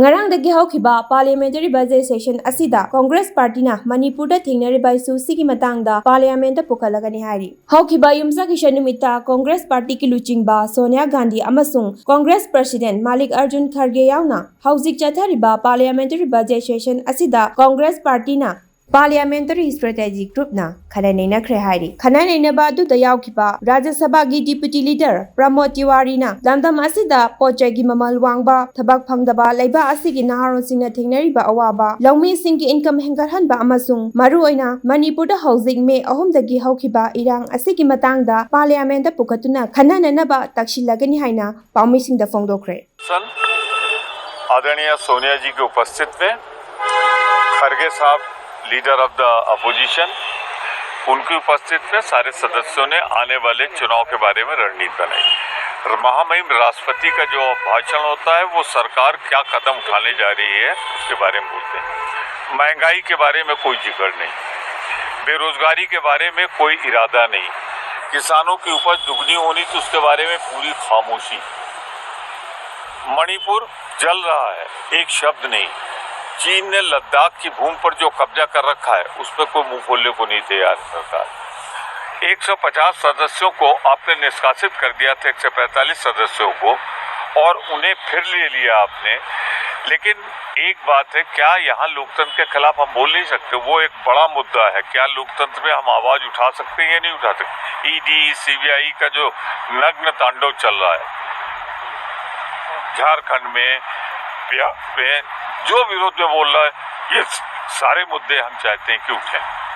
ngarangdagi hawkhiba parliamentary budget session asida Congress party na Manipur da thengnariba isu sigi matangda parliament da pukalagani hari hawkhiba yumsa kishan numita Congress party ki luchingba Sonia Gandhi amasung Congress president Malik Arjun Kharge yauna hauzik chathariba parliamentary budget session asida Congress party na Parliamentary Strategic Group na khananaina khre hairi khananaina ba du da yawkhiba Rajya Sabha gi Deputy Leader Pramod Tiwari na lamdam asida pochai gi mamal wangba thabak phangdaba leiba asigi naharon singna thengnariba awaba lawmi singgi income hengarhanba amasung maru oina Manipur da housing me ahum dagi hawkhiba irang asigi matangda Parliament da pukatuna khananaina ba takshilagani haina paumi singda phongdokre आदरणीय सोनिया जी के उपस्थित में खरगे साहब leader of the opposition उनकी उपस्थित में सारे सदस्यों ने आने वाले चुनाव के बारे में रणनीति बनाई। महामहिम राष्ट्रपति का जो भाषण होता है वो सरकार क्या कदम उठाने जा रही है उसके बारे में बोलते हैं। महंगाई के बारे में कोई जिक्र नहीं, बेरोजगारी के बारे में कोई इरादा नहीं, किसानों की उपज दुगनी होनी तो उसके बारे में पूरी खामोशी। मणिपुर जल रहा है, एक शब्द नहीं। चीन ने लद्दाख की भूमि पर जो कब्जा कर रखा है उस पर कोई मुंह खोलने को नहीं तैयार सरकार। 150 सदस्यों को आपने निष्कासित कर दिया था, 145 सदस्यों को, और उन्हें फिर ले लिया आपने। लेकिन एक बात है, क्या यहाँ लोकतंत्र के खिलाफ हम बोल नहीं सकते? वो एक बड़ा मुद्दा है। क्या लोकतंत्र में हम आवाज उठा सकते हैं या नहीं उठा सकते? ईडी सीबीआई का जो नग्न तांडव चल रहा है झारखंड में, बिहार में, जो विरोध में बोल रहा है, ये सारे मुद्दे हम चाहते हैं कि उठें।